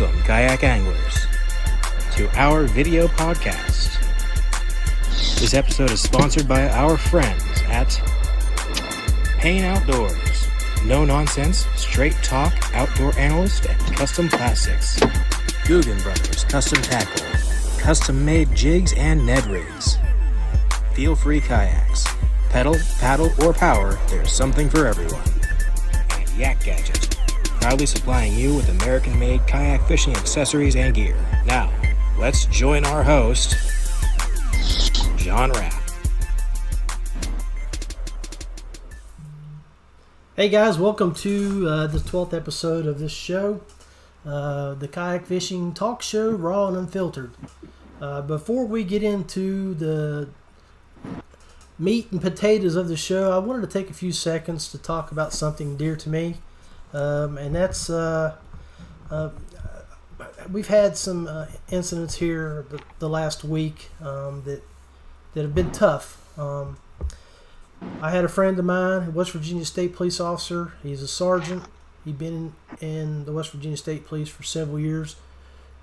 Welcome, kayak anglers, to our video podcast. This episode is sponsored by our friends at Payne Outdoors. No nonsense, straight talk, outdoor analyst, and custom plastics. Guggen Brothers Custom Tackle, custom-made jigs and Ned rigs. Feel-free kayaks. Pedal, paddle, or power, there's something for everyone. And Yak Gadget, proudly supplying you with American-made kayak fishing accessories and gear. Now, let's join our host, John Rapp. Hey guys, welcome to the 12th episode of this show, the kayak fishing talk show, raw and unfiltered. Before we get into the meat and potatoes of the show, I wanted to take a few seconds to talk about something dear to me, and that's we've had some incidents here the last week that have been tough. I had a friend of mine, a West Virginia State police officer. He's a sergeant. He'd been in the West Virginia State Police for several years,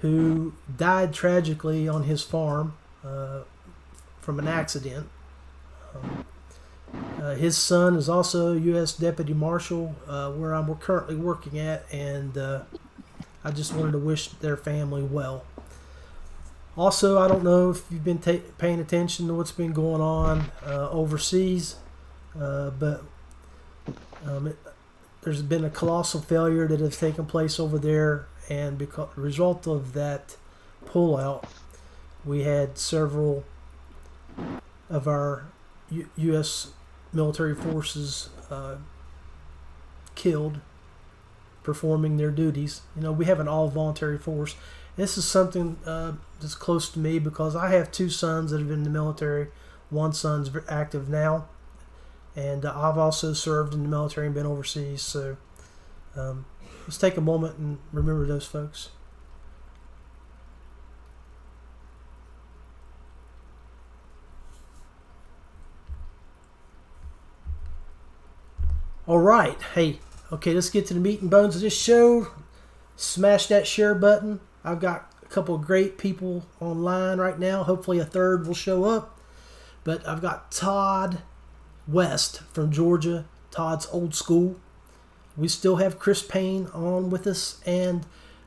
who died tragically on his farm from an accident. His son is also U.S. Deputy Marshal, where I'm currently working at, and I just wanted to wish their family well. Also, I don't know if you've been paying attention to what's been going on overseas, but there's been a colossal failure that has taken place over there, and because the result of that pullout, we had several of our U.S. military forces killed performing their duties. You know, we have an all-voluntary force. This is something that's close to me because I have two sons that have been in the military. One son's active now, and I've also served in the military and been overseas. So let's take a moment and remember those folks. All right. Hey, okay, let's get to the meat and bones of this show. Smash that share button. I've got a couple of great people online right now. Hopefully a third will show up. But I've got Todd West from Georgia. Todd's old school. We still have Chris Payne on with us, and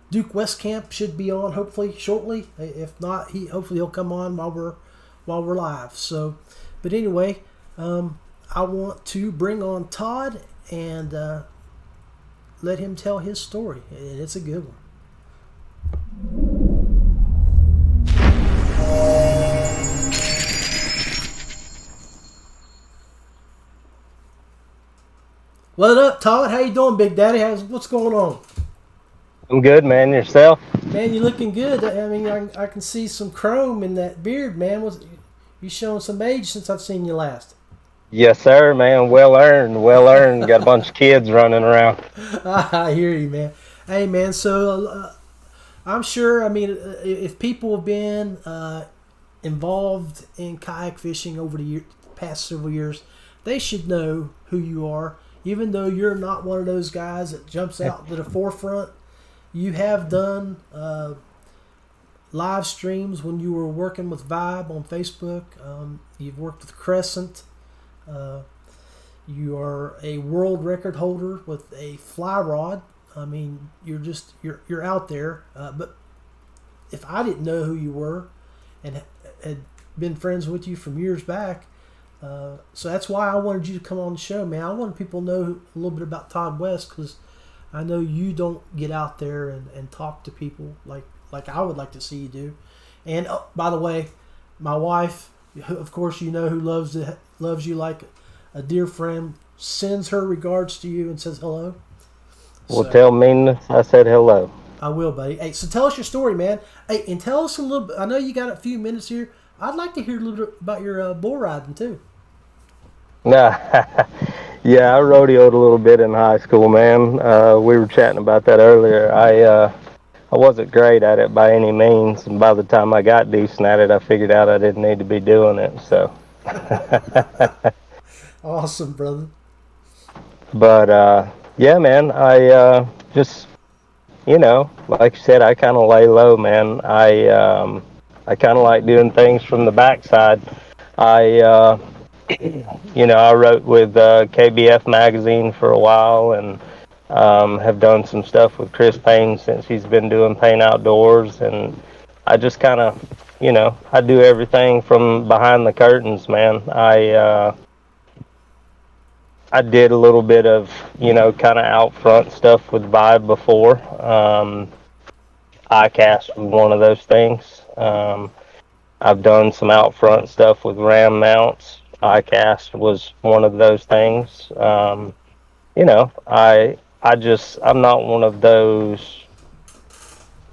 Duke Weskamp should be on hopefully shortly. If not, hopefully he'll come on while we're live. So, but anyway, I want to bring on Todd and let him tell his story. And it's a good one. What up, Todd? How you doing, Big Daddy? What's going on? I'm good, man. Yourself? Man, you're looking good. I mean, I can see some chrome in that beard, man. You showing some age since I've seen you last. Yes, sir, man. Well earned. Got a bunch of kids running around. I hear you, man. Hey, man, so I'm sure, I mean, if people have been involved in kayak fishing over the past several years, they should know who you are. Even though you're not one of those guys that jumps out to the forefront, you have done live streams when you were working with Vibe on Facebook. You've worked with Crescent. You are a world record holder with a fly rod. I mean, you're out there. But if I didn't know who you were and had been friends with you from years back, so that's why I wanted you to come on the show, man. I wanted people to know a little bit about Todd West, because I know you don't get out there and talk to people like I would like to see you do. And by the way, my wife, of course, you know, who loves you like a dear friend, sends her regards to you and says hello. Well, tell Mina I said hello. I will, buddy. Hey, so tell us your story, man. Hey, and tell us a little bit. I know you got a few minutes here. I'd like to hear a little bit about your bull riding too. Yeah, I rodeoed a little bit in high school, man. We were chatting about that earlier. I wasn't great at it by any means, and by the time I got decent at it, I figured out I didn't need to be doing it. So. Awesome, brother. But yeah, man, I just you know, like you said, I kind of lay low, man. I kind of like doing things from the backside. I you know, I wrote with KBF magazine for a while, and have done some stuff with Chris Payne since he's been doing Paint Outdoors, and I just kind of, you know, I do everything from behind the curtains, man. I did a little bit of, you know, kind of out front stuff with Vibe before. ICAST was one of those things. I've done some out front stuff with Ram mounts. ICAST was one of those things. You know, I'm not one of those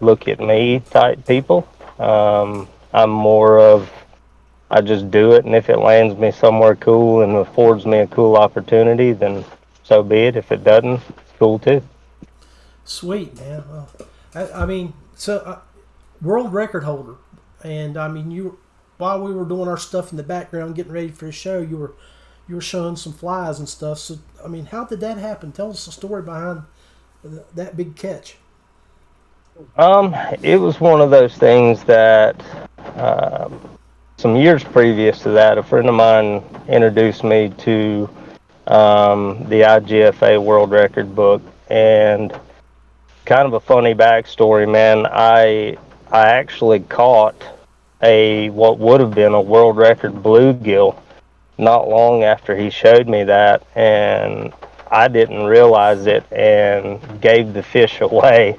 look at me type people. I'm more of, I just do it, and if it lands me somewhere cool and affords me a cool opportunity, then so be it. If it doesn't, it's cool too. Sweet, man. Well, I mean, so world record holder, and I mean, you while we were doing our stuff in the background, getting ready for the show, you were showing some flies and stuff. So, I mean, how did that happen? Tell us the story behind that big catch. It was one of those things that some years previous to that, a friend of mine introduced me to the IGFA World Record book, and kind of a funny backstory, man. I actually caught what would have been a world record bluegill not long after he showed me that, and I didn't realize it and gave the fish away,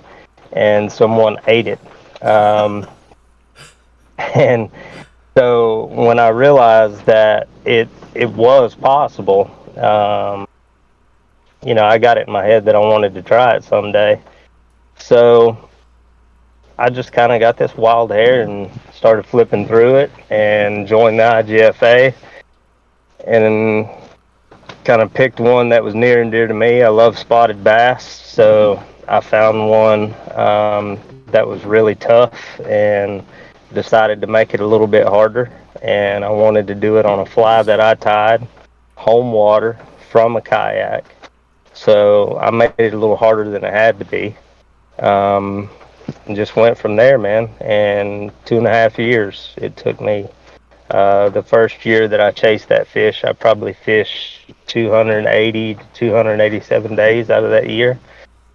and someone ate it. And so when I realized that it was possible, you know, I got it in my head that I wanted to try it someday. So I just kind of got this wild hair and started flipping through it and joined the IGFA, and then kind of picked one that was near and dear to me. I love spotted bass, so I found one that was really tough and decided to make it a little bit harder, and I wanted to do it on a fly that I tied home water from a kayak, so I made it a little harder than it had to be, and just went from there, man. And 2.5 years it took me. The first year that I chased that fish, I probably fished 280 to 287 days out of that year.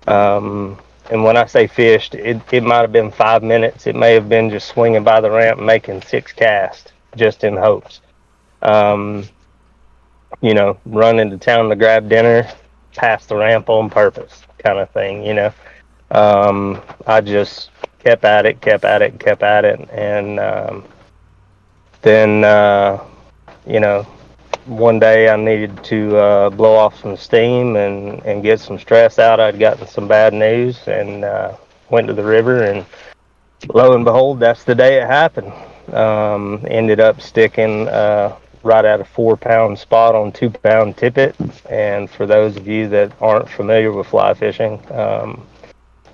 And when I say fished, it might have been 5 minutes. It may have been just swinging by the ramp making 6 casts just in hopes. You know, run into town to grab dinner, pass the ramp on purpose kind of thing, you know. I just kept at it, and then, you know, one day I needed to blow off some steam and get some stress out. I'd gotten some bad news, and went to the river, and lo and behold, that's the day it happened. Ended up sticking right at a 4-pound spot on 2-pound tippet. And for those of you that aren't familiar with fly fishing,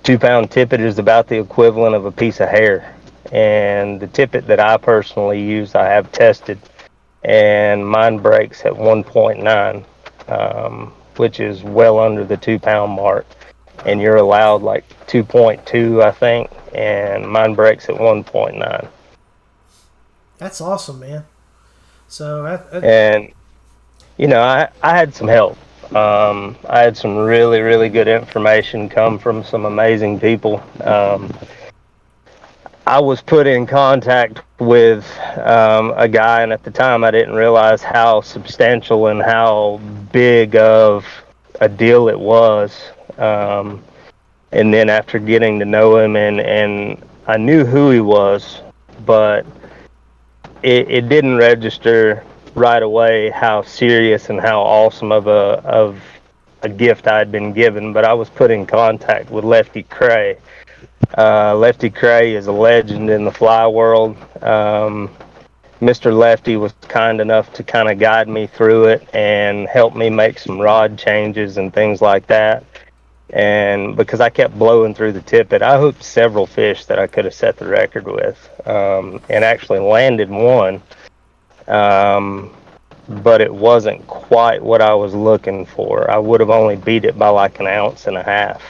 2-pound tippet is about the equivalent of a piece of hair. And the tippet that I personally use, I have tested, and mine breaks at 1.9, which is well under the 2-pound mark. And you're allowed like 2.2, I think, and mine breaks at 1.9. That's awesome, man. So, and you know, I had some help. I had some really, really good information come from some amazing people. I was put in contact with a guy, and at the time I didn't realize how substantial and how big of a deal it was. And then after getting to know him, and I knew who he was, but it didn't register right away how serious and how awesome of a gift I had been given. But I was put in contact with Lefty Cray. Lefty Cray is a legend in the fly world. Mr. Lefty was kind enough to kind of guide me through it and help me make some rod changes and things like that. And because I kept blowing through the tippet, I hooked several fish that I could have set the record with, and actually landed one. But it wasn't quite what I was looking for. I would have only beat it by like 1.5 ounces.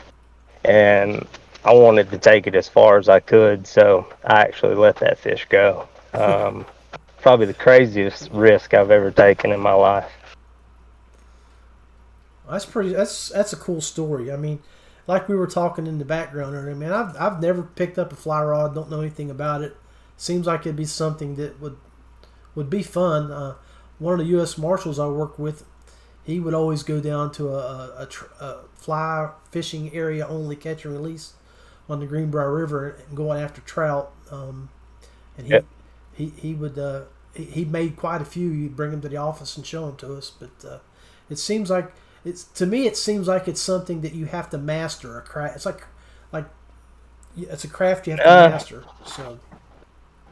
And I wanted to take it as far as I could, so I actually let that fish go. Probably the craziest risk I've ever taken in my life. That's a cool story. I mean, like we were talking in the background earlier, man, I've never picked up a fly rod, don't know anything about it. Seems like it'd be something that would be fun. One of the U.S. Marshals I work with, he would always go down to a fly fishing area only catch and release on the Greenbrier River and going after trout. And he would he made quite a few. You'd bring them to the office and show them to us. But it seems like it seems like it's something that you have to master. It's like it's a craft you have to master. So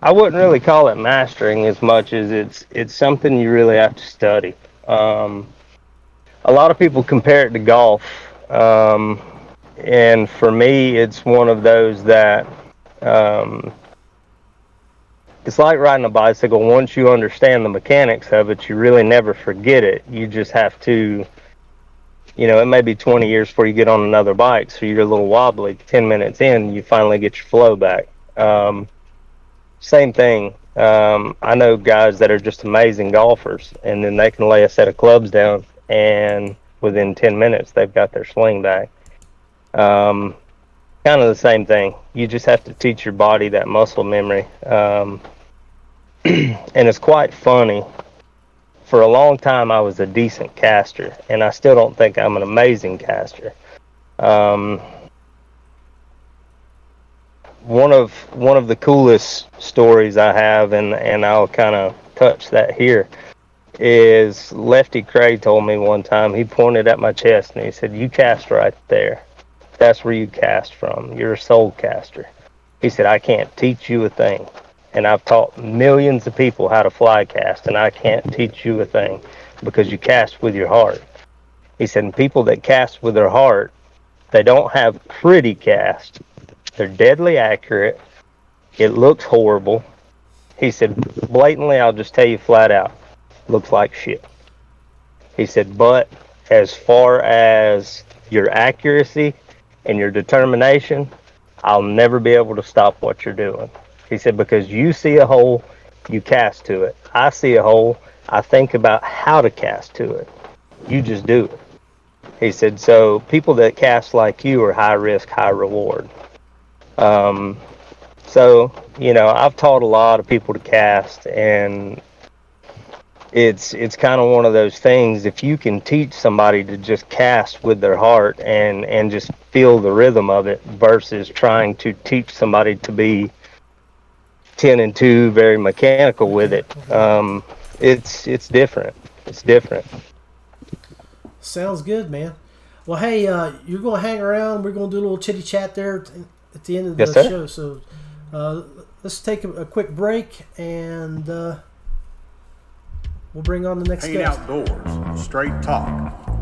I wouldn't really call it mastering as much as it's something you really have to study. A lot of people compare it to golf, and for me, it's one of those that it's like riding a bicycle. Once you understand the mechanics of it, you really never forget it. You just have to, it may be 20 years before you get on another bike, so you're a little wobbly. 10 minutes in, you finally get your flow back. Same thing. I know guys that are just amazing golfers, and then they can lay a set of clubs down, and within 10 minutes, they've got their swing back. Kind of the same thing. You just have to teach your body that muscle memory. And it's quite funny. For a long time, I was a decent caster, and I still don't think I'm an amazing caster. One of the coolest stories I have, and I'll kind of touch that here, is Lefty Cray told me one time, he pointed at my chest and he said, "You cast right there. That's where you cast from. You're a soul caster." He said, "I can't teach you a thing. And I've taught millions of people how to fly cast, and I can't teach you a thing because you cast with your heart." He said, and people that cast with their heart, they don't have pretty cast. They're deadly accurate. It looks horrible. He said, blatantly, I'll just tell you flat out, looks like shit. He said, but as far as your accuracy and your determination, I'll never be able to stop what you're doing. He said, because you see a hole, you cast to it. I see a hole, I think about how to cast to it. You just do it. He said, so people that cast like you are high risk, high reward. So, I've taught a lot of people to cast, and it's kind of one of those things. If you can teach somebody to just cast with their heart and just feel the rhythm of it versus trying to teach somebody to be 10 and 2, very mechanical with it, it's different. It's different. Sounds good, man. Well, hey, you're going to hang around. We're going to do a little chitty chat there at the end of the show. So let's take a quick break, and we'll bring on the next Payne guest. Outdoors, Straight Talk,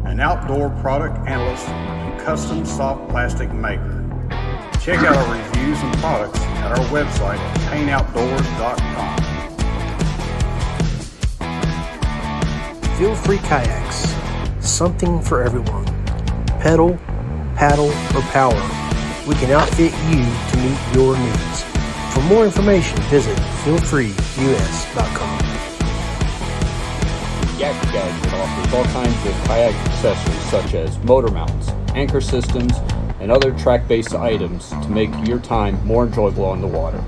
an outdoor product analyst and custom soft plastic maker. Check out our reviews and products at our website, payneoutdoors.com. Feel Free Kayaks, something for everyone. Pedal, paddle, or power, we can outfit you to meet your needs. For more information, visit feelfreeus.com. Kayak Gadget offers all kinds of kayak accessories such as motor mounts, anchor systems, and other track-based items to make your time more enjoyable on the water.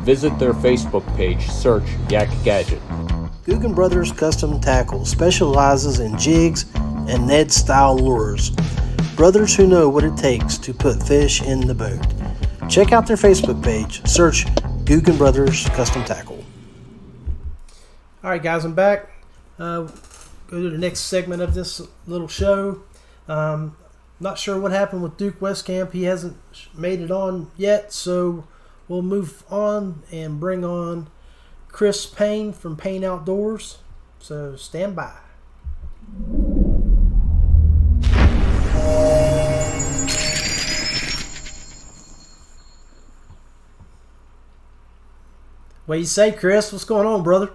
Visit their Facebook page, search Yak Gadget. Guggen Brothers Custom Tackle specializes in jigs and Ned-style lures. Brothers who know what it takes to put fish in the boat. Check out their Facebook page. Search Guggen Brothers Custom Tackle. All right, guys, I'm back. Go to the next segment of this little show. Not sure what happened with Duke Weskamp. He hasn't made it on yet, so we'll move on and bring on Chris Payne from Payne Outdoors. So stand by. What do you say, Chris? What's going on, brother?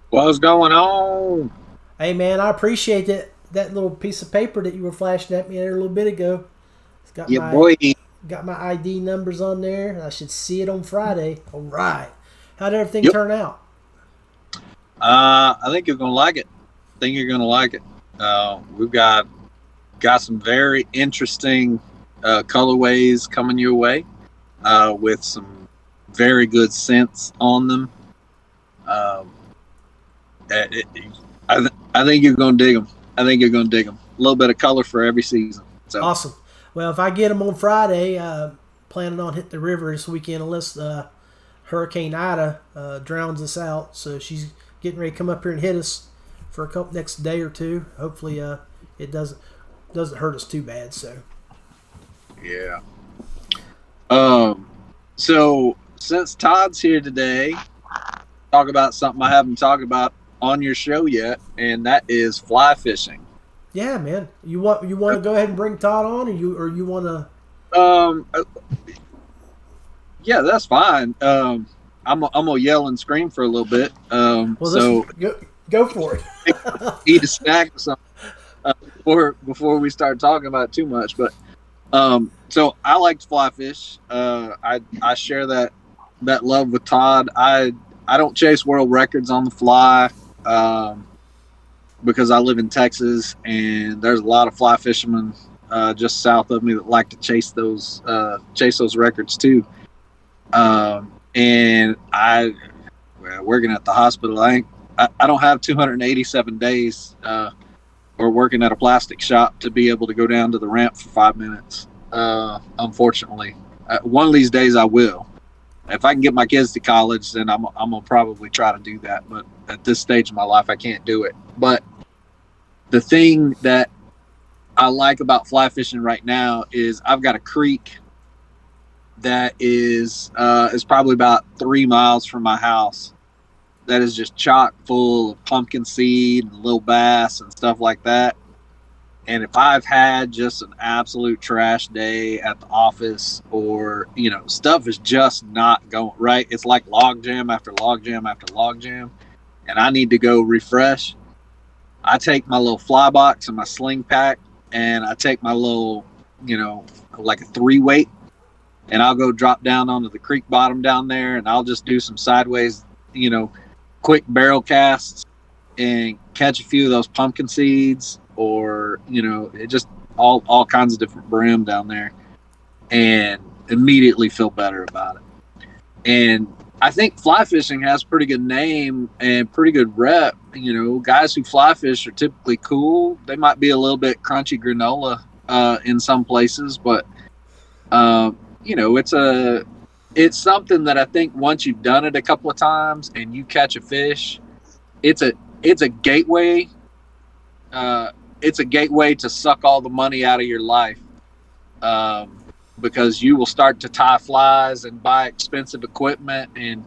What's going on? Hey, man, I appreciate that little piece of paper that you were flashing at me there a little bit ago. It's got Yeah, boy. got my ID numbers on there. I should see it on Friday. All right. How did everything turn out? I think you're gonna like it. We've got some very interesting colorways coming your way, with some very good scents on them. I think you're gonna dig them. A little bit of color for every season. So. Awesome. Well, if I get them on Friday, planning on hitting the river this weekend unless Hurricane Ida drowns us out. So she's getting ready to come up here and hit us for a couple next day or two. Hopefully, it doesn't hurt us too bad. So. Yeah. So since Todd's here today, talk about something I haven't talked about on your show yet, and that is fly fishing. Yeah, man. You want to go ahead and bring Todd on, or you want to? Yeah, that's fine. I'm gonna yell and scream for a little bit. Go for it. Eat a snack or something before we start talking about it too much. But so I like to fly fish. I share that love with Todd. I don't chase world records on the fly. Because I live in Texas, and there's a lot of fly fishermen just south of me that like to chase those records too. And working at the hospital, I don't have 287 days or working at a plastic shop to be able to go down to the ramp for 5 minutes. Unfortunately, one of these days I will. If I can get my kids to college, then I'm gonna probably try to do that. But at this stage of my life, I can't do it. But the thing that I like about fly fishing right now is I've got a creek that is probably about 3 miles from my house that is just chock full of pumpkin seed and little bass and stuff like that. And if I've had just an absolute trash day at the office, or, stuff is just not going right, it's like log jam after log jam after log jam, and I need to go refresh, I take my little fly box and my sling pack, and I take my little, like a 3-weight, and I'll go drop down onto the creek bottom down there, and I'll just do some sideways, quick barrel casts and catch a few of those pumpkin seeds, or it just all kinds of different brim down there, and immediately feel better about it. And I think fly fishing has a pretty good name and pretty good rep. Guys who fly fish are typically cool. They might be a little bit crunchy granola in some places, but it's something that I think once you've done it a couple of times and you catch a fish, it's a gateway. It's a gateway to suck all the money out of your life, because you will start to tie flies and buy expensive equipment. And,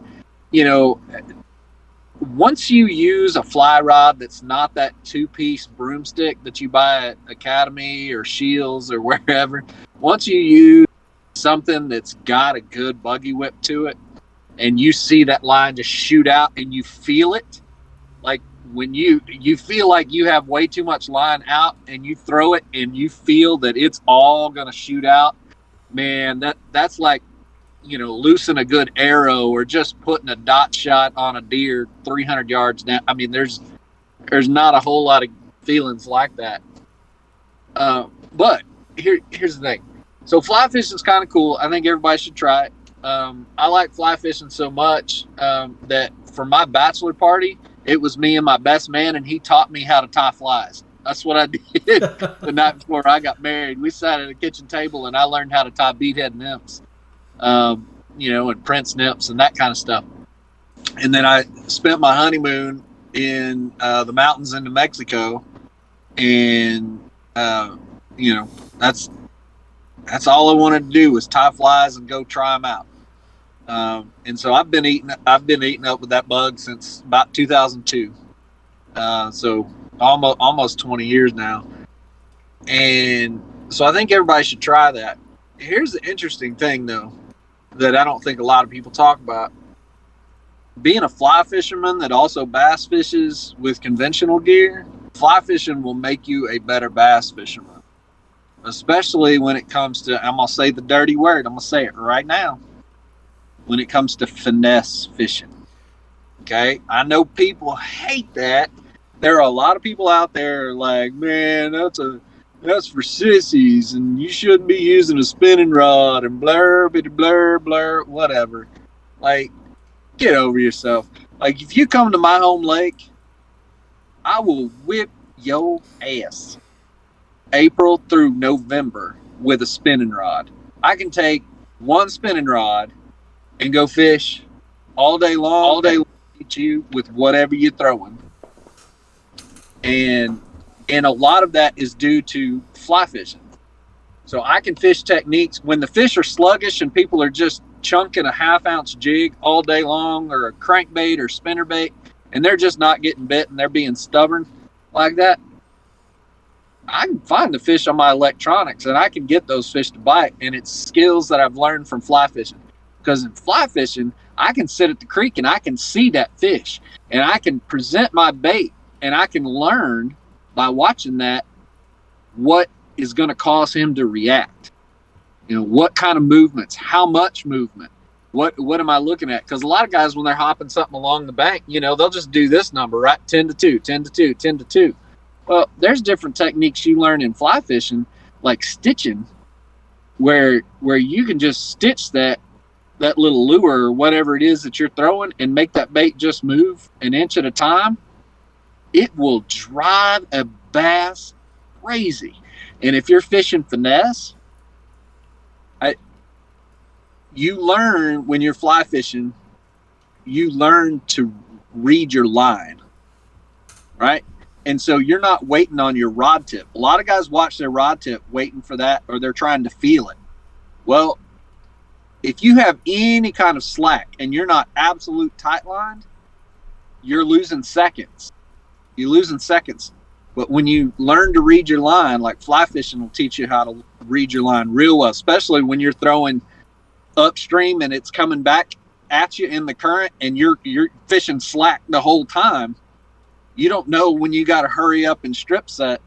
once you use a fly rod that's not that 2-piece broomstick that you buy at Academy or Shields or wherever, once you use something that's got a good buggy whip to it, and you see that line just shoot out and you feel it, like when you feel like you have way too much line out and you throw it and you feel that it's all going to shoot out, man, that's like, loosing a good arrow or just putting a dot shot on a deer 300 yards down. I mean, there's not a whole lot of feelings like that. But here's the thing. So fly fishing is kind of cool. I think everybody should try it. I like fly fishing so much that for my bachelor party, it was me and my best man, and he taught me how to tie flies. That's what I did the night before I got married. We sat at a kitchen table, and I learned how to tie beadhead nymphs, and prince nymphs and that kind of stuff. And then I spent my honeymoon in the mountains in New Mexico, and that's all I wanted to do was tie flies and go try them out. And so I've been eating up with that bug since about 2002. So almost 20 years now. And so I think everybody should try that. Here's the interesting thing, though, that I don't think a lot of people talk about. Being a fly fisherman that also bass fishes with conventional gear, fly fishing will make you a better bass fisherman. especially when it comes to, I'm going to say the dirty word, I'm going to say it right now, when it comes to finesse fishing. Okay? I know people hate that. There are a lot of people out there like, man, that's for sissies, and you shouldn't be using a spinning rod, and blur, blur, blur, whatever. Like, get over yourself. Like, if you come to my home lake, I will whip your ass April through November with a spinning rod. I can take one spinning rod and go fish all day long, hit you with whatever you're throwing. And a lot of that is due to fly fishing. So I can fish techniques when the fish are sluggish and people are just chunking a half-ounce jig all day long, or a crankbait or spinnerbait, and they're just not getting bit and they're being stubborn like that. I can find the fish on my electronics and I can get those fish to bite, and it's skills that I've learned from fly fishing. Because in fly fishing, I can sit at the creek and I can see that fish, and I can present my bait, and I can learn by watching that what is going to cause him to react. You know, what kind of movements, how much movement, what am I looking at? Because a lot of guys, when they're hopping something along the bank, you know, they'll just do this number, right? 10 to 2, 10 to 2, 10 to 2. Well, there's different techniques you learn in fly fishing, like stitching, where you can just stitch that little lure or whatever it is that you're throwing and make that bait just move an inch at a time. It will drive a bass crazy. And if you're fishing finesse, you learn when you're fly fishing, you learn to read your line, right? And so you're not waiting on your rod tip. A lot of guys watch their rod tip waiting for that, or they're trying to feel it. Well, if you have any kind of slack and you're not absolute tight lined, you're losing seconds. You're losing seconds. But when you learn to read your line, like fly fishing will teach you how to read your line real well, especially when you're throwing upstream and it's coming back at you in the current and you're fishing slack the whole time. You don't know when you got to hurry up and strip set.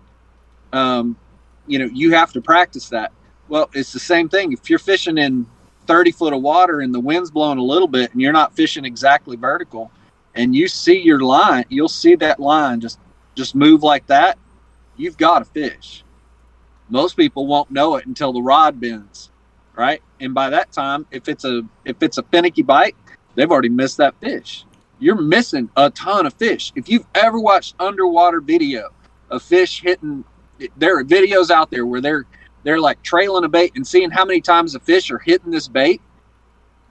You know, you have to practice that. Well, it's the same thing. If you're fishing in 30 foot of water and the wind's blowing a little bit and you're not fishing exactly vertical and you see your line, you'll see that line just move like that. You've got to fish. Most people won't know it until the rod bends, right? And by that time, if it's a finicky bite, they've already missed that fish. You're missing a ton of fish. If you've ever watched underwater video of fish hitting, there are videos out there where they're like trailing a bait and seeing how many times the fish are hitting this bait,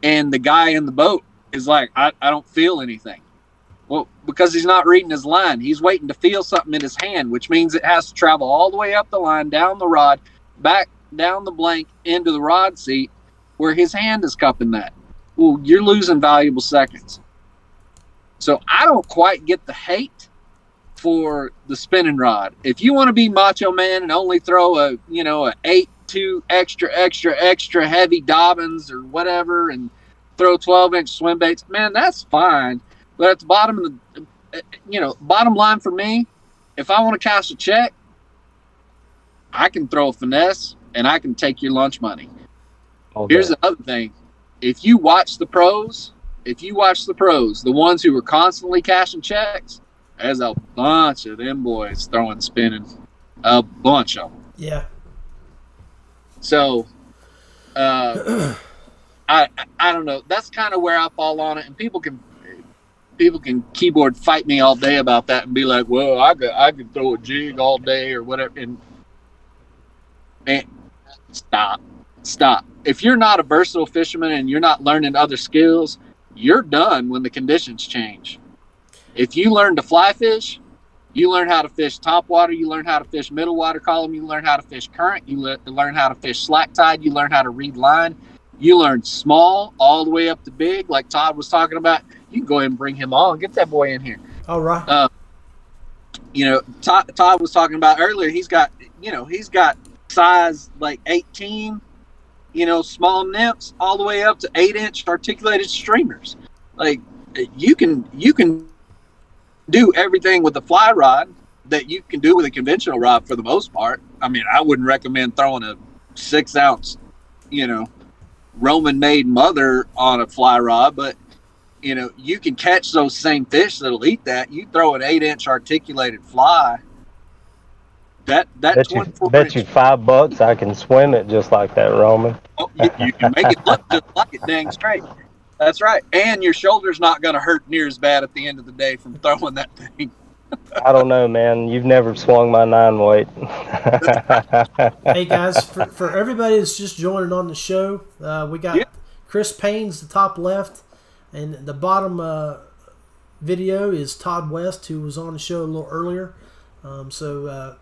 and the guy in the boat is like, I don't feel anything. Well, because he's not reading his line. He's waiting to feel something in his hand, which means it has to travel all the way up the line, down the rod, back down the blank into the rod seat where his hand is cupping that. Well, you're losing valuable seconds. So I don't quite get the hate for the spinning rod. If you want to be macho man and only throw a 8-2 extra heavy Dobbins or whatever and throw 12-inch swim baits, man, that's fine. But at the bottom of the, bottom line for me, if I want to cash a check, I can throw a finesse and I can take your lunch money. Here's the other thing. If you watch the pros, the ones who are constantly cashing checks, there's a bunch of them boys throwing spinning. A bunch of them. Yeah. So, I don't know. That's kind of where I fall on it, and people can keyboard fight me all day about that and be like, well, I could throw a jig all day or whatever. And man, stop. If you're not a versatile fisherman and you're not learning other skills, you're done when the conditions change. If you learn to fly fish, you learn how to fish top water, you learn how to fish middle water column, you learn how to fish current, you learn how to fish slack tide, you learn how to read line, you learn small all the way up to big, like Todd was talking about. You can go ahead and bring him on. Get that boy in here. All right. Todd was talking about earlier, he's got size like 18, small nymphs all the way up to 8-inch articulated streamers. Like you can do everything with a fly rod that you can do with a conventional rod for the most part. I mean, I wouldn't recommend throwing a 6-ounce, Roman made mother on a fly rod, but you can catch those same fish that'll eat that. You throw an 8-inch articulated fly. That Bet 24 you inch. $5 I can swim it just like that, Roman. Oh, you can make it look just like it, dang straight. That's right. And your shoulder's not going to hurt near as bad at the end of the day from throwing that thing. I don't know, man. You've never swung my 9-weight. Hey guys, for everybody that's just joining on the show, we got Chris Payne's the top left, and the bottom video is Todd West, who was on the show a little earlier. The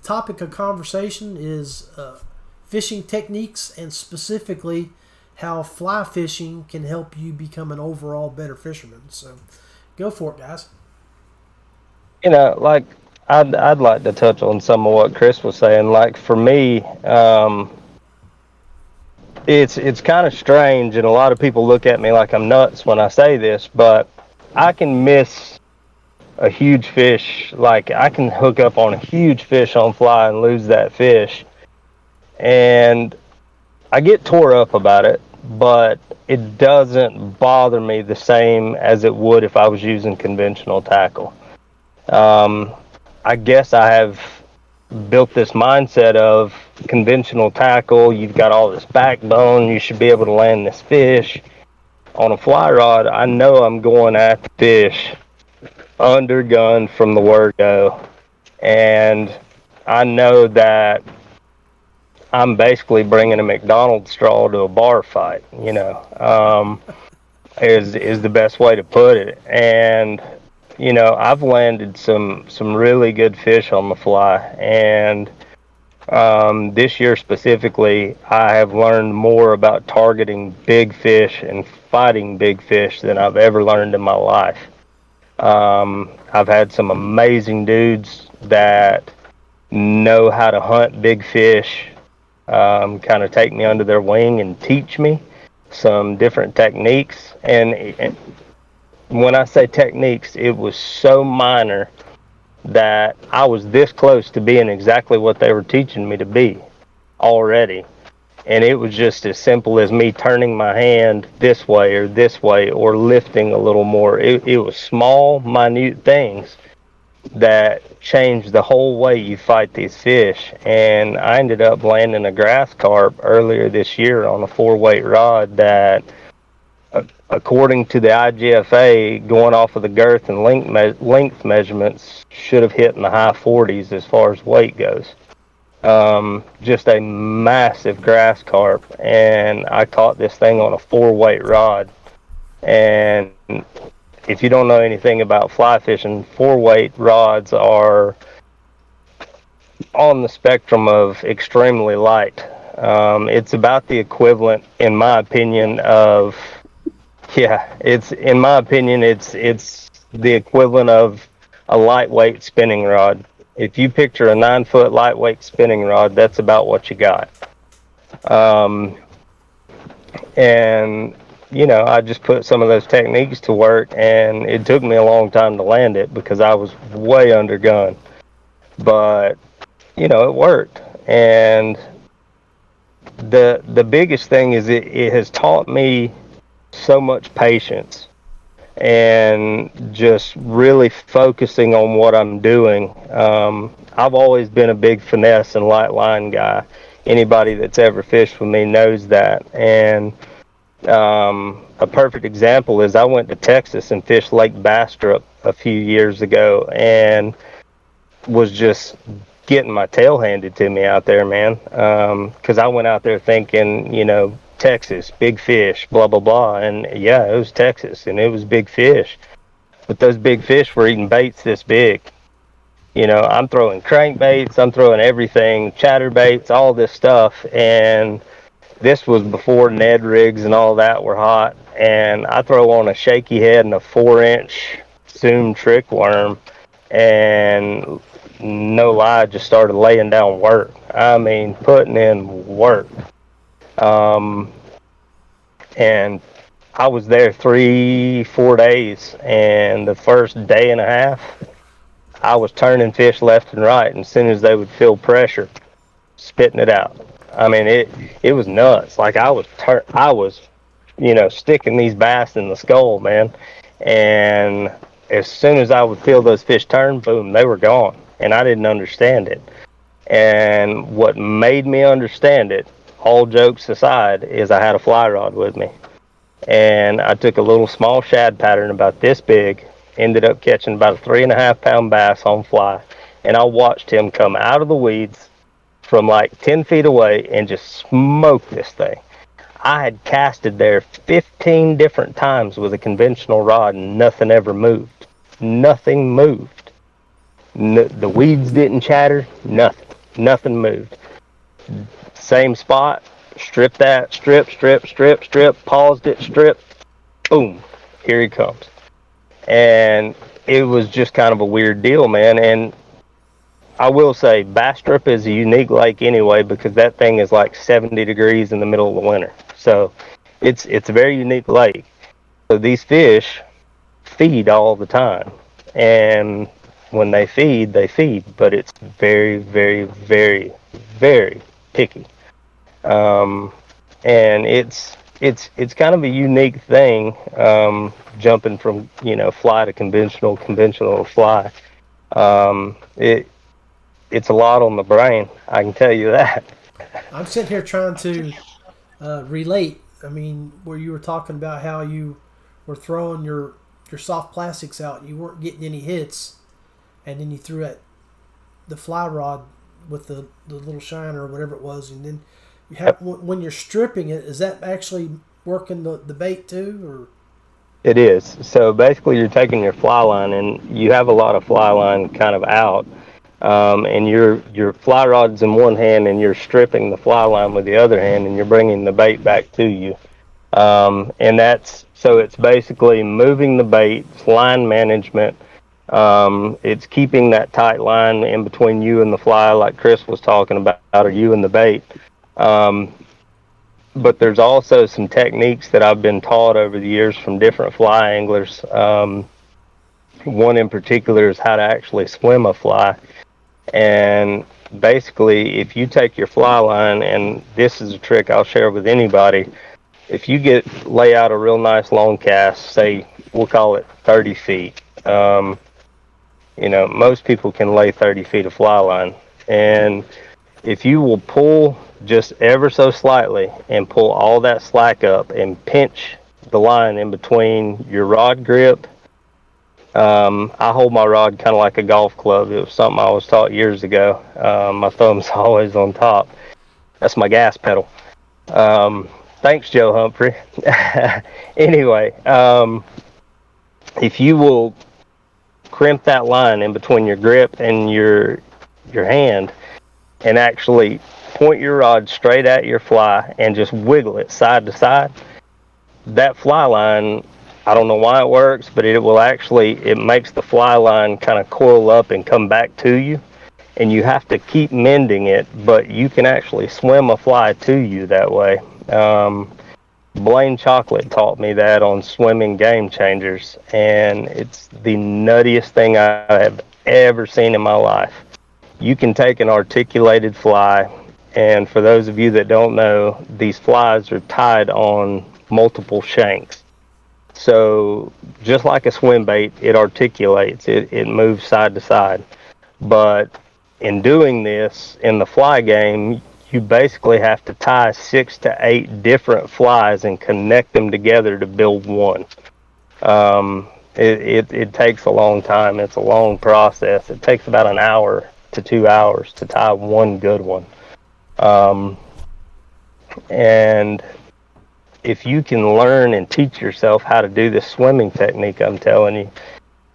topic of conversation is fishing techniques, and specifically how fly fishing can help you become an overall better fisherman. So go for it, guys. Like I'd like to touch on some of what Chris was saying. Like for me, it's kind of strange, and a lot of people look at me like I'm nuts when I say this, but I can miss a huge fish. Like I can hook up on a huge fish on fly and lose that fish, and I get tore up about it, but it doesn't bother me the same as it would if I was using conventional tackle. I guess I have built this mindset of conventional tackle. You've got all this backbone. You should be able to land this fish. On a fly rod, I know I'm going at the fish under gun from the word go. And I know that I'm basically bringing a McDonald's straw to a bar fight, is the best way to put it. And I've landed some really good fish on the fly, and this year specifically, I have learned more about targeting big fish and fighting big fish than I've ever learned in my life. I've had some amazing dudes that know how to hunt big fish, kind of take me under their wing and teach me some different techniques. And when I say techniques, it was so minor that I was this close to being exactly what they were teaching me to be already. And it was just as simple as me turning my hand this way or lifting a little more. It was small, minute things that changed the whole way you fight these fish. And I ended up landing a grass carp earlier this year on a 4-weight rod that, according to the IGFA, going off of the girth and length measurements, should have hit in the high 40s as far as weight goes. Just a massive grass carp, and I caught this thing on a 4-weight rod. And if you don't know anything about fly fishing, 4-weight rods are on the spectrum of extremely light. It's about the equivalent, in my opinion, of it's the equivalent of a lightweight spinning rod. If you picture a 9-foot lightweight spinning rod, that's about what you got. And I just put some of those techniques to work, and it took me a long time to land it because I was way undergun. But it worked. And the biggest thing is it has taught me so much patience and just really focusing on what I'm doing. I've always been a big finesse and light line guy. Anybody that's ever fished with me knows that. And a perfect example is I went to Texas and fished Lake Bastrop a few years ago and was just getting my tail handed to me out there, man. Because I went out there thinking, Texas, big fish, blah, blah, blah. And yeah, it was Texas and it was big fish. But those big fish were eating baits this big. I'm throwing crankbaits, I'm throwing everything, chatterbaits, all this stuff. And this was before Ned rigs and all that were hot. And I throw on a shaky head and a 4-inch Zoom trick worm. And no lie, just started laying down work. I mean, putting in work. And I was there 3-4 days, and the first day and a half, I was turning fish left and right, and as soon as they would feel pressure, spitting it out. I mean, it was nuts. Like I was sticking these bass in the skull, man. And as soon as I would feel those fish turn, boom, they were gone. And I didn't understand it. And what made me understand it, all jokes aside, is I had a fly rod with me. And I took a little small shad pattern about this big, ended up catching about a 3.5 pound bass on fly. And I watched him come out of the weeds from like 10 feet away and just smoke this thing. I had casted there 15 different times with a conventional rod and nothing ever moved. Nothing moved. The weeds didn't chatter, nothing moved. Same spot, strip, paused it, strip, boom, here he comes. And it was just kind of a weird deal, man. And I will say, Bastrop is a unique lake anyway, because that thing is like 70 degrees in the middle of the winter. So it's a very unique lake. So these fish feed all the time. And when they feed, but it's very, very, very, very picky. And it's kind of a unique thing, jumping from, fly to conventional to fly. It's a lot on the brain, I can tell you that. I'm sitting here trying to relate. I mean, where you were talking about how you were throwing your soft plastics out and you weren't getting any hits, and then you threw at the fly rod with the little shiner or whatever it was, and then you have when you're stripping it, is that actually working the bait too, or? It is. So basically, you're taking your fly line, and you have a lot of fly line kind of out. And your fly rod's in one hand, and you're stripping the fly line with the other hand, and you're bringing the bait back to you. And it's basically moving the bait, line management. It's keeping that tight line in between you and the fly, like Chris was talking about, or you and the bait. But there's also some techniques that I've been taught over the years from different fly anglers. One in particular is how to actually swim a fly. And basically, if you take your fly line, and this is a trick I'll share with anybody, if you lay out a real nice long cast, say we'll call it 30 feet. Most people can lay 30 feet of fly line, and if you will pull just ever so slightly and pull all that slack up and pinch the line in between your rod grip. I hold my rod kind of like a golf club. It was something I was taught years ago. My thumb's always on top. That's my gas pedal. Thanks, Joe Humphrey. Anyway, if you will crimp that line in between your grip and your hand and actually point your rod straight at your fly and just wiggle it side to side, that fly line, I don't know why it works, but it makes the fly line kind of coil up and come back to you. And you have to keep mending it, but you can actually swim a fly to you that way. Blaine Chocolate taught me that on Swimming Game Changers, and it's the nuttiest thing I have ever seen in my life. You can take an articulated fly, and for those of you that don't know, these flies are tied on multiple shanks. So just like a swim bait, it articulates, it moves side to side. But in doing this, in the fly game, you basically have to tie 6 to 8 different flies and connect them together to build one. It takes a long time. It's a long process. It takes about an hour to 2 hours to tie one good one. And if you can learn and teach yourself how to do this swimming technique, I'm telling you,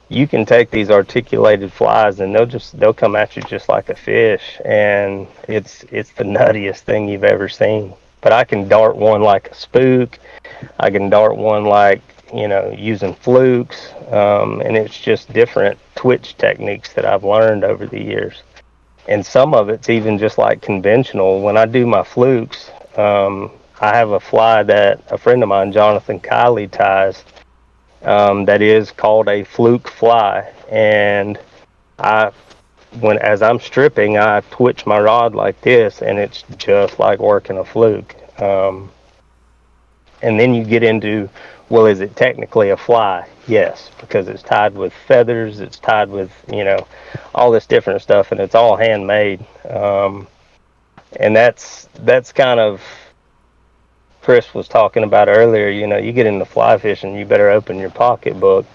you can take these articulated flies and they'll come at you just like a fish, and it's the nuttiest thing you've ever seen. But I can dart one like a spook. I can dart one like, using flukes, and it's just different twitch techniques that I've learned over the years. And some of it's even just like conventional. When I do my flukes, I have a fly that a friend of mine, Jonathan Kiley, ties, that is called a Fluke Fly, and as I'm stripping, I twitch my rod like this, and it's just like working a fluke. And then you get into, well, is it technically a fly? Yes, because it's tied with feathers, it's tied with, all this different stuff, and it's all handmade. And that's kind of, Chris was talking about earlier, you get into fly fishing, you better open your pocketbook.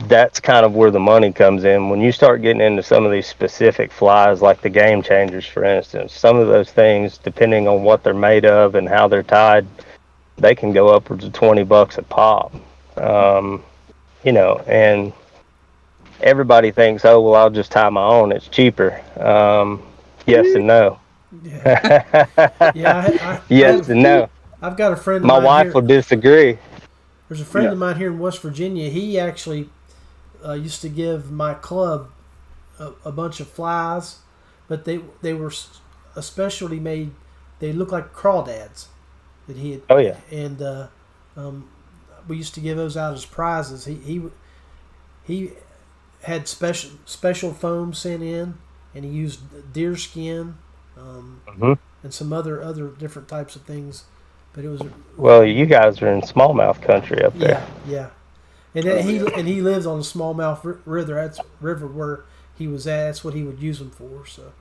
That's kind of where the money comes in. When you start getting into some of these specific flies, like the game changers, for instance, some of those things, depending on what they're made of and how they're tied, they can go upwards of $20 a pop. And everybody thinks, oh, well, I'll just tie my own. It's cheaper. Yes and no. Yeah. Yes and no. I've got a friend of my mine wife here. will disagree. There's a friend of mine here in West Virginia. He actually used to give my club a bunch of flies, but they were especially made. They look like crawdads that he had. Oh yeah. And we used to give those out as prizes. He had special foam sent in, and he used deer skin and some other different types of things. But it was. Well, you guys are in smallmouth country up there. Yeah. And he lives on the smallmouth river. That's river where he was at. That's what he would use them for. So.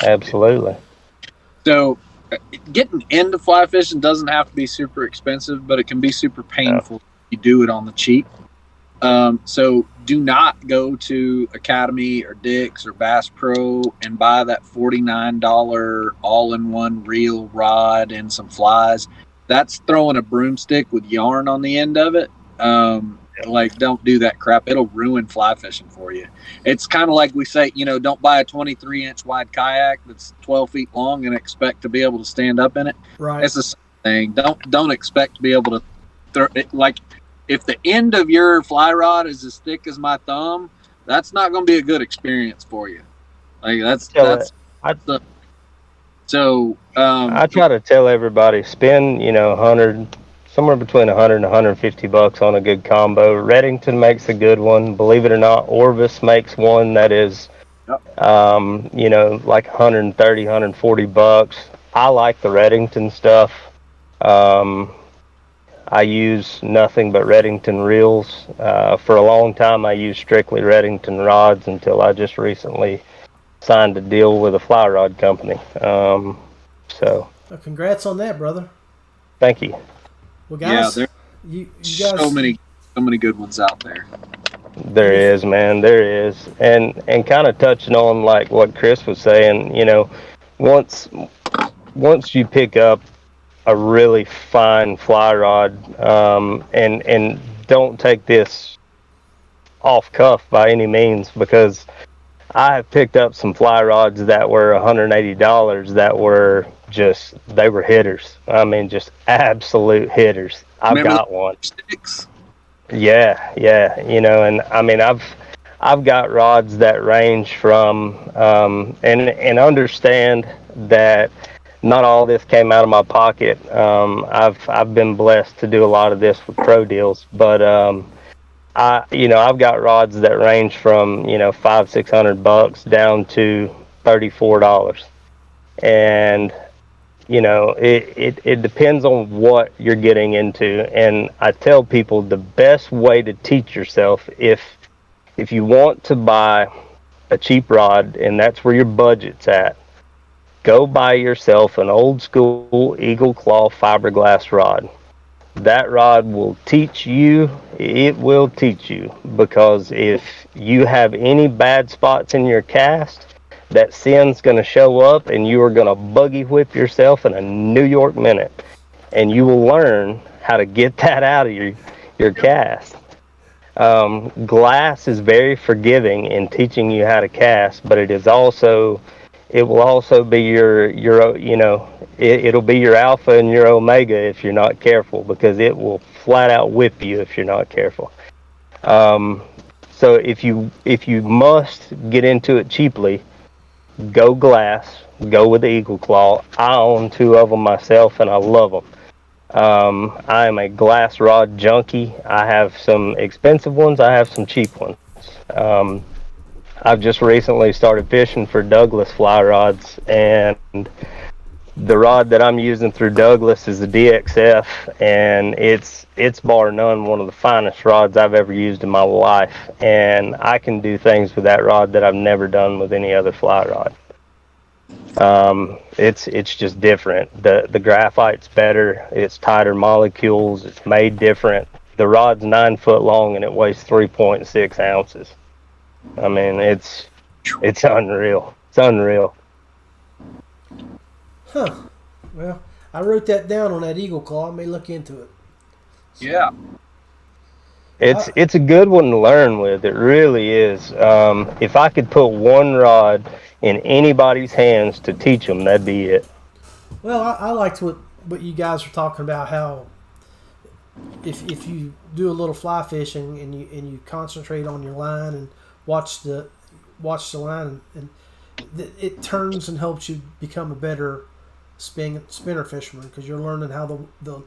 Absolutely. So, getting into fly fishing doesn't have to be super expensive, but it can be super painful if you do it on the cheap. So do not go to Academy or Dick's or Bass Pro and buy that $49 all-in-one reel rod and some flies. That's throwing a broomstick with yarn on the end of it. Don't do that crap. It'll ruin fly fishing for you. It's kind of like we say, don't buy a 23-inch wide kayak that's 12 feet long and expect to be able to stand up in it. Right. It's the same thing. Don't expect to be able to throw it. If the end of your fly rod is as thick as my thumb, that's not going to be a good experience for you. I try to tell everybody, spend, somewhere between $100 and $150 on a good combo. Redington makes a good one. Believe it or not, Orvis makes one that is, like $130, $140. I like the Redington stuff. I use nothing but Redington reels. For a long time, I used strictly Redington rods until I just recently signed a deal with a fly rod company. Well, congrats on that, brother. Thank you. Well, guys, you guys, so many good ones out there. There is, man. There is, and kind of touching on like what Chris was saying. Once you pick up a really fine fly rod, and don't take this off cuff by any means, because I have picked up some fly rods that were $180 that were they were hitters. I mean, just absolute hitters. I've got one. Sticks? Yeah. And I mean, I've got rods that range from, and understand that not all this came out of my pocket. I've been blessed to do a lot of this with pro deals, but I've got rods that range from $500-600 down to $34, and it depends on what you're getting into. And I tell people the best way to teach yourself, if you want to buy a cheap rod and that's where your budget's at, go buy yourself an old school Eagle Claw fiberglass rod. That rod will teach you. It will teach you, because if you have any bad spots in your cast, that sin's going to show up and you are going to buggy whip yourself in a New York minute, and you will learn how to get that out of your cast. Glass is very forgiving in teaching you how to cast, but it will also be it'll be your alpha and your omega if you're not careful, because it will flat out whip you if you're not careful. So if you must get into it cheaply, go glass, go with the Eagle Claw. I own 2 of them myself, and I love them. I am a glass rod junkie. I have some expensive ones. I have some cheap ones. I've just recently started fishing for Douglas fly rods, and the rod that I'm using through Douglas is the DXF, and it's bar none one of the finest rods I've ever used in my life. And I can do things with that rod that I've never done with any other fly rod. It's just different. The graphite's better. It's tighter molecules. It's made different. The rod's 9 foot long and it weighs 3.6 ounces. I mean, it's unreal. It's unreal. Huh. Well, I wrote that down on that Eagle Claw. I may look into it. So, Yeah. It's a good one to learn with. It really is. If I could put one rod in anybody's hands to teach them, that'd be it. Well, I liked what you guys were talking about. How if you do a little fly fishing and you concentrate on your line and watch the line and it turns and helps you become a better spinner fisherman, because you're learning how the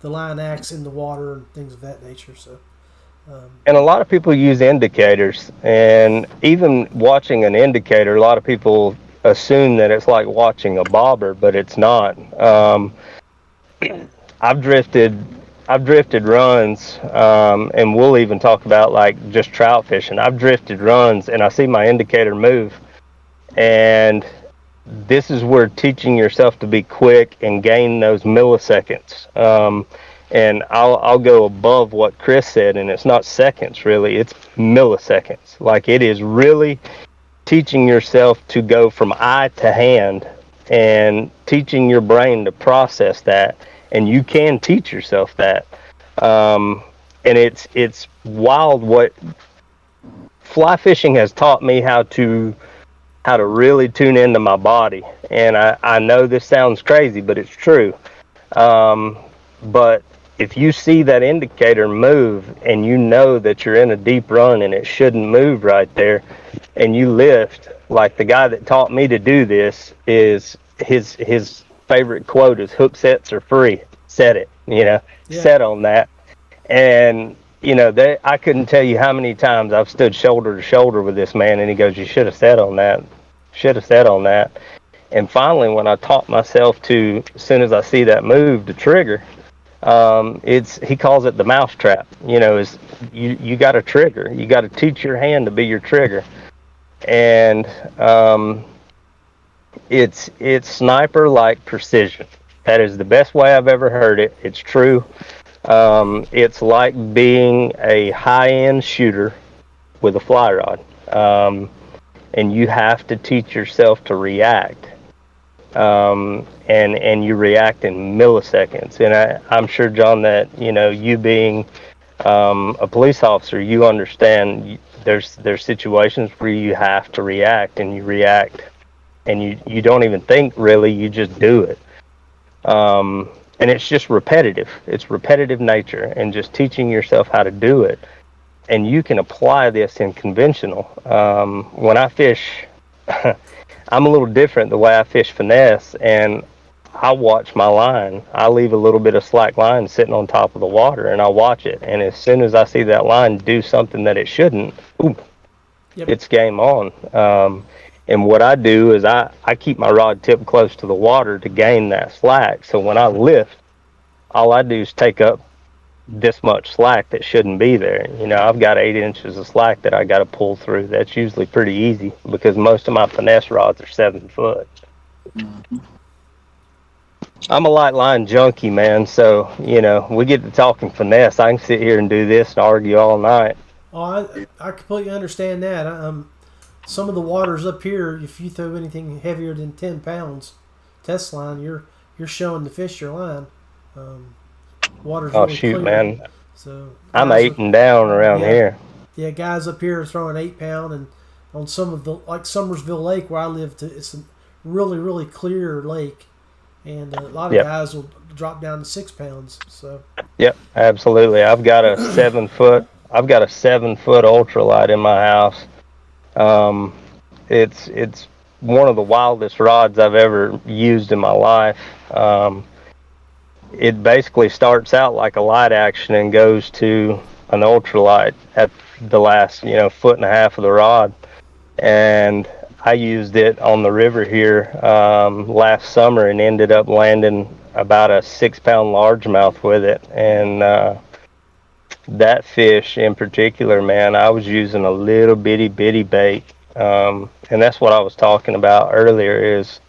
line acts in the water and things of that nature. So. And a lot of people use indicators, and even watching an indicator, a lot of people assume that it's like watching a bobber, but it's not. I've drifted runs, and we'll even talk about like just trout fishing. I've drifted runs and I see my indicator move, and this is where teaching yourself to be quick and gain those milliseconds. And I'll go above what Chris said, and it's not seconds really, it's milliseconds. Like, it is really teaching yourself to go from eye to hand and teaching your brain to process that. And you can teach yourself that. And it's wild what fly fishing has taught me, how to really tune into my body. And I know this sounds crazy, but it's true. But if you see that indicator move and you know that you're in a deep run and it shouldn't move right there, and you lift, like the guy that taught me to do this, is his favorite quote is, "Hook sets are free. Set it," set on that. And I couldn't tell you how many times I've stood shoulder to shoulder with this man, and he goes, "You should have set on that. Should have set on that." And finally, when I taught myself to, as soon as I see that move, to trigger, he calls it the mouse trap. Is you got to trigger. You got to teach your hand to be your trigger. And it's sniper-like precision. That is the best way I've ever heard it. It's true. It's like being a high-end shooter with a fly rod. And you have to teach yourself to react. And you react in milliseconds. And I'm sure, John, that you being a police officer, you understand there's situations where you have to react, and you react, and you don't even think really, you just do it. And it's just repetitive. It's repetitive nature, and just teaching yourself how to do it. And you can apply this in conventional. When I fish, I'm a little different the way I fish finesse, and I watch my line. I leave a little bit of slack line sitting on top of the water, and I watch it. And as soon as I see that line do something that it shouldn't, it's game on. And what I do is I keep my rod tipped close to the water to gain that slack. So when I lift, all I do is take up this much slack that shouldn't be there. I've got 8 inches of slack that I got to pull through. That's usually pretty easy because most of my finesse rods are 7 foot. Mm-hmm. I'm a light line junkie, man. So, we get to talking finesse. I can sit here and do this and argue all night. Oh, I completely understand that. Some of the waters up here, if you throw anything heavier than 10 pounds test line, you're showing the fish your line. Water's really clear. Man. So I'm 8 and down around here. Yeah, guys up here are throwing 8 pound, and on some of the, like Summersville Lake where I live, it's a really, really clear lake, and a lot of guys will drop down to 6 pounds. So. Yep, absolutely. I've got a 7 foot ultralight in my house. It's one of the wildest rods I've ever used in my life. It basically starts out like a light action and goes to an ultralight at the last, foot and a half of the rod. And I used it on the river here last summer and ended up landing about a 6-pound largemouth with it. And that fish in particular, man, I was using a little bitty bait. And that's what I was talking about earlier is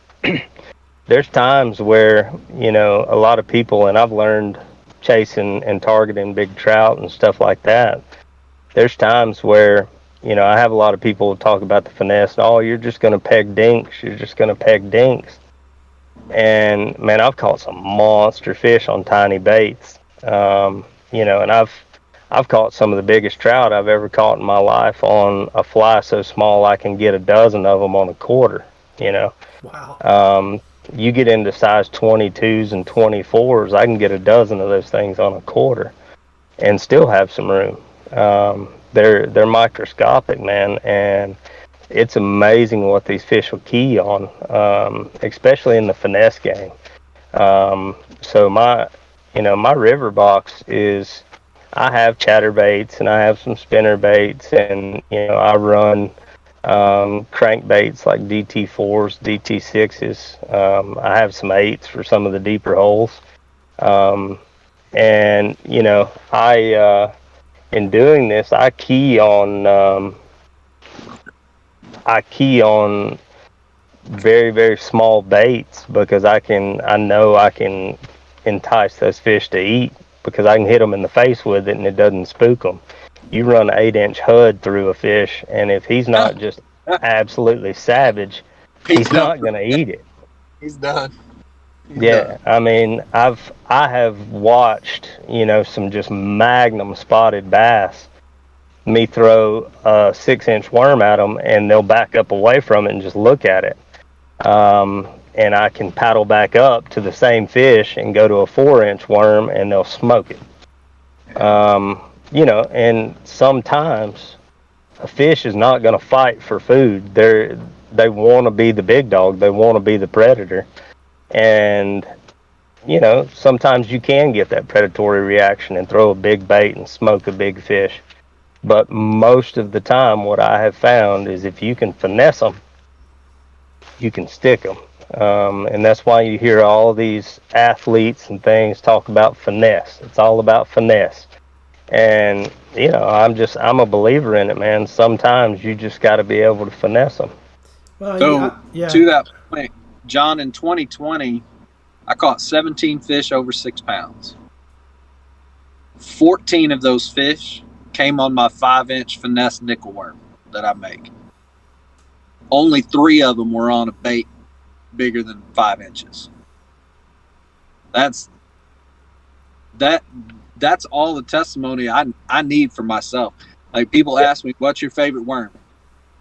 there's times where, a lot of people, and I've learned chasing and targeting big trout and stuff like that. There's times where, I have a lot of people talk about the finesse. Oh, you're just going to peg dinks. You're just going to peg dinks. And man, I've caught some monster fish on tiny baits. And I've caught some of the biggest trout I've ever caught in my life on a fly so small I can get a dozen of them on a quarter. Wow. You get into size 22s and 24s, I can get a dozen of those things on a quarter and still have some room. They're microscopic, man, and it's amazing what these fish will key on, especially in the finesse game. So my river box is, I have chatterbaits and I have some spinner baits, and I run crankbaits like DT4s, DT6s. I have some 8s for some of the deeper holes. And I in doing this, I key on very, very small baits because I know I can entice those fish to eat because I can hit them in the face with it and it doesn't spook them. You run an 8-inch HUD through a fish, and if he's not just absolutely savage, he's not going to eat it. He's done. I mean, I have watched, some just magnum spotted bass, me throw a 6-inch worm at them, and they'll back up away from it and just look at it. And I can paddle back up to the same fish and go to a 4-inch worm, and they'll smoke it. And sometimes a fish is not going to fight for food. They want to be the big dog. They want to be the predator. And, sometimes you can get that predatory reaction and throw a big bait and smoke a big fish. But most of the time, what I have found is if you can finesse them, you can stick them. And that's why you hear all these athletes and things talk about finesse. It's all about finesse. And, I'm a believer in it, man. Sometimes you just got to be able to finesse them. Well, to that point, John, in 2020, I caught 17 fish over 6 pounds. 14 of those fish came on my 5-inch finesse nickel worm that I make. Only 3 of them were on a bait bigger than 5 inches. That's all the testimony I need for myself. Like, people ask me, what's your favorite worm?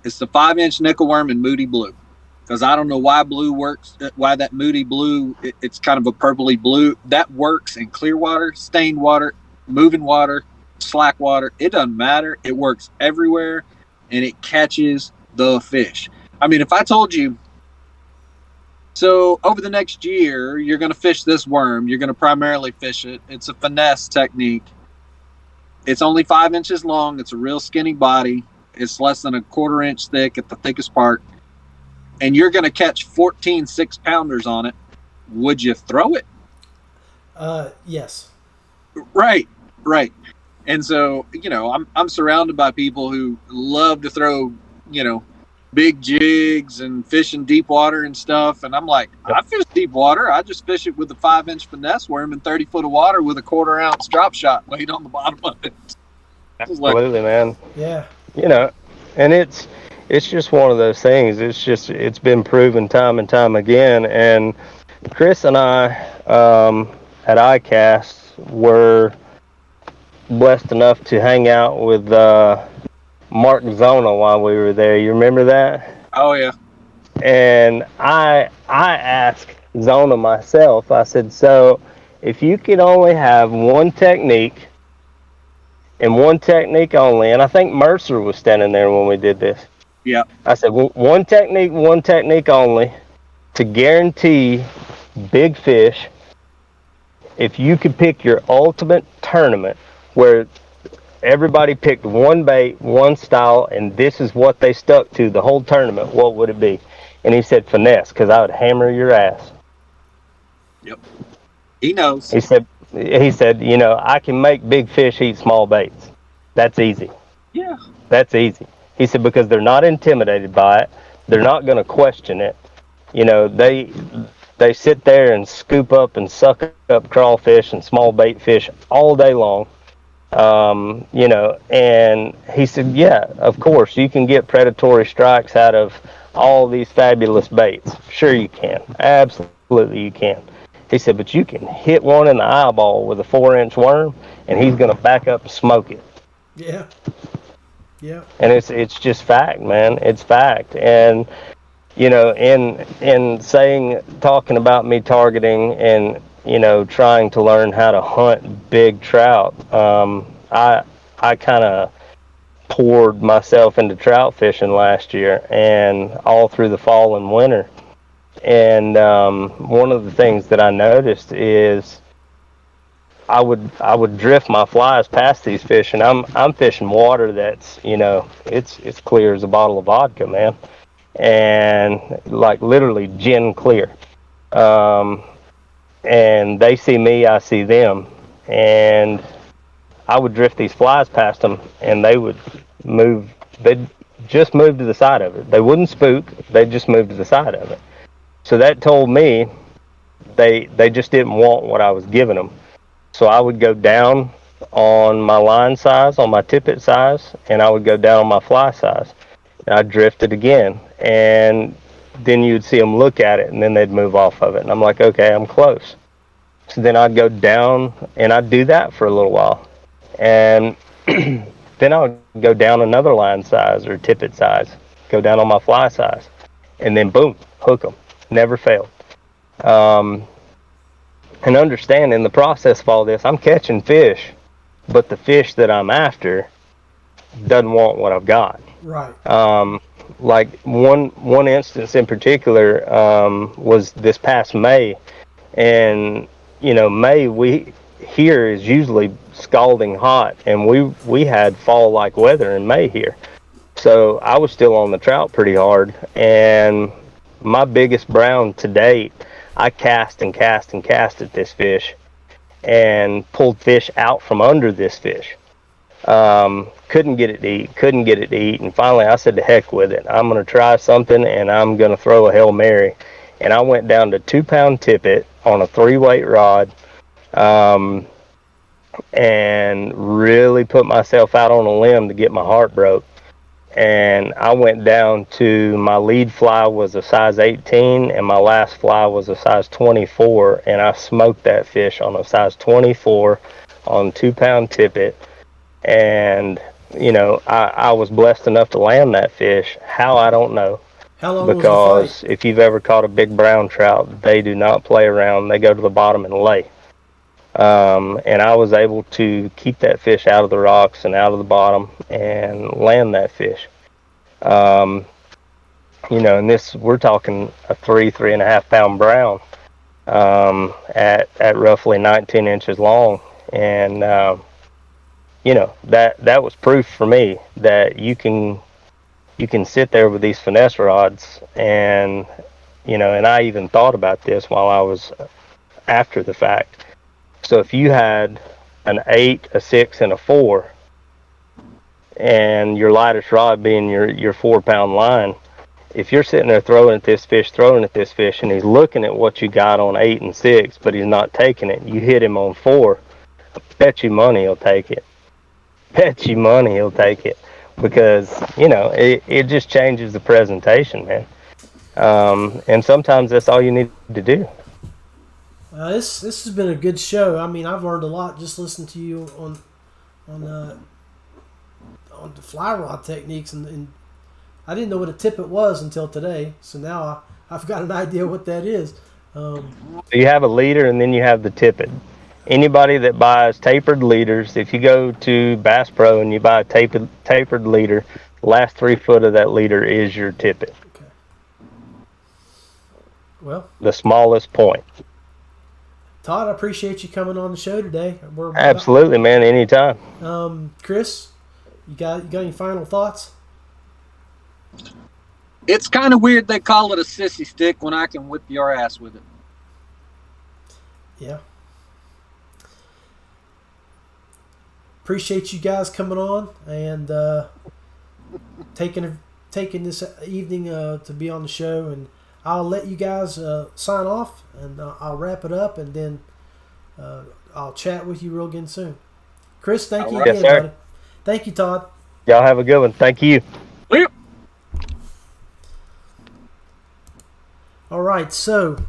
It's the 5-inch nickel worm and Moody Blue. Because I don't know why blue works, why that Moody Blue, it's kind of a purpley blue. That works in clear water, stained water, moving water, slack water. It doesn't matter. It works everywhere, and it catches the fish. I mean, if I told you, so over the next year, you're going to fish this worm. You're going to primarily fish it. It's a finesse technique. It's only 5 inches long. It's a real skinny body. It's less than a 1/4 inch thick at the thickest part. And you're going to catch 14 6-pounders on it. Would you throw it? Yes. Right. And so, I'm surrounded by people who love to throw, big jigs and fish in deep water and stuff. And I'm like, I fish deep water. I just fish it with a 5-inch finesse worm in 30 foot of water with a 1/4 ounce drop shot laid on the bottom of it. Absolutely, man. Yeah. And it's just one of those things. It's been proven time and time again. And Chris and I at ICAST were blessed enough to hang out with Mark Zona while we were there. You remember that? Oh, yeah. And I asked Zona myself, I said, so if you could only have one technique and one technique only, and I think Mercer was standing there when we did this. Yeah. I said, one technique only to guarantee big fish. If you could pick your ultimate tournament where everybody picked one bait, one style, and this is what they stuck to the whole tournament, what would it be? And he said finesse, because I would hammer your ass. Yep. He knows. He said, I can make big fish eat small baits. That's easy. Yeah. That's easy. He said, because they're not intimidated by it. They're not going to question it. They sit there and scoop up and suck up crawfish and small bait fish all day long. And he said, yeah, of course, you can get predatory strikes out of all these fabulous baits. Sure you can. Absolutely you can. He said, but you can hit one in the eyeball with a 4-inch worm, and he's going to back up and smoke it. Yeah. Yeah. And it's just fact, man. It's fact. And, in talking about me targeting and, trying to learn how to hunt big trout, I kind of poured myself into trout fishing last year and all through the fall and winter. And one of the things that I noticed is I would drift my flies past these fish, and I'm fishing water that's it's clear as a bottle of vodka, man, and like literally gin clear. And they see me, I see them, and I would drift these flies past them, and they would move. They'd just move to the side of it. They wouldn't spook. They'd just move to the side of it. So that told me they just didn't want what I was giving them. So I would go down on my line size, on my tippet size, and I would go down on my fly size. And I'd drift it again. And then you'd see them look at it, and then they'd move off of it. And I'm like, okay, I'm close. So then I'd go down, and I'd do that for a little while. And then I would go down another line size or tippet size, go down on my fly size, and then boom, hook them. Never failed. And understand, in the process of all this, I'm catching fish, but the fish that I'm after doesn't want what I've got. Right. Like one instance in particular was this past May, and May here is usually scalding hot, and we had fall-like weather in May here, so I was still on the trout pretty hard, and my biggest brown to date, I cast and cast and cast at this fish and pulled fish out from under this fish. Couldn't get it to eat. And finally I said, to heck with it. I'm going to try something, and I'm going to throw a Hail Mary. And I went down to 2-pound tippet on a 3-weight rod, and really put myself out on a limb to get my heart broke. And I went down to, my lead fly was a size 18, and my last fly was a size 24, and I smoked that fish on a size 24 on 2-pound tippet. And I was blessed enough to land that fish. How, I don't know. How long because was the fight? If you've ever caught a big brown trout, they do not play around. They go to the bottom and lay. And I was able to keep that fish out of the rocks and out of the bottom and land that fish. And this, we're talking a 3.5 pound brown, at roughly 19 inches long. And, that was proof for me that you can sit there with these finesse rods, and, and I even thought about this while I was after the fact. So if you had an 8, a 6, and a 4, and your lightest rod being your 4-pound line, if you're sitting there throwing at this fish, and he's looking at what you got on 8 and 6, but he's not taking it, you hit him on 4, I bet you money he'll take it. Because, it just changes the presentation, man. And sometimes that's all you need to do. This has been a good show. I mean, I've learned a lot just listening to you on the fly rod techniques, and I didn't know what a tippet was until today. So now I've got an idea what that is. So you have a leader, and then you have the tippet. Anybody that buys tapered leaders, if you go to Bass Pro and you buy a tapered leader, the last 3 foot of that leader is your tippet. Okay. Well, the smallest point. Todd, I appreciate you coming on the show today. Absolutely, man. Anytime. Chris, you got any final thoughts? It's kind of weird they call it a sissy stick when I can whip your ass with it. Yeah. Appreciate you guys coming on and taking this evening to be on the show, and I'll let you guys sign off, and I'll wrap it up, and then I'll chat with you real again soon. Chris, thank you again, yes, sir. buddy. Thank you, Todd. Y'all have a good one. Thank you. Yep. All right, so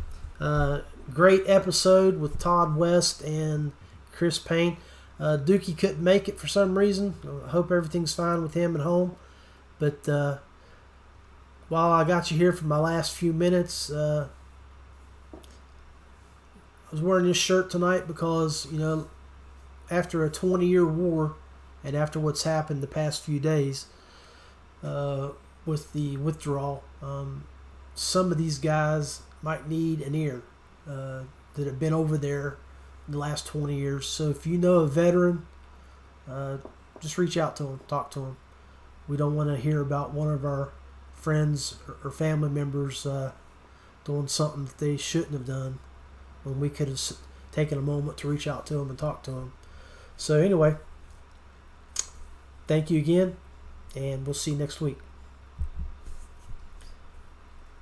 great episode with Todd West and Chris Payne. Dookie couldn't make it for some reason. I hope everything's fine with him at home. But while I got you here for my last few minutes, I was wearing this shirt tonight because, after a 20-year war and after what's happened the past few days with the withdrawal, some of these guys might need an ear that have been over there the last 20 years. So if you know a veteran, just reach out to him, talk to him. We don't want to hear about one of our friends or family members doing something that they shouldn't have done when we could have taken a moment to reach out to them and talk to them. So anyway, thank you again, and we'll see you next week.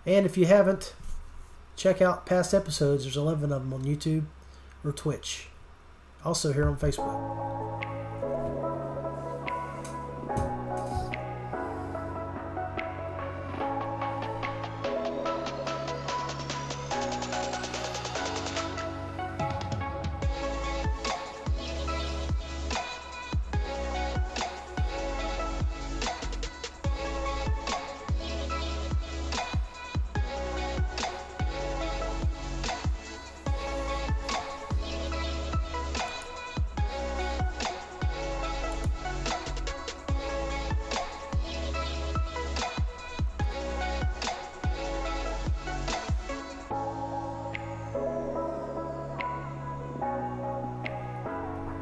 And if you haven't, check out past episodes. There's 11 of them on YouTube or Twitch. Also here on Facebook.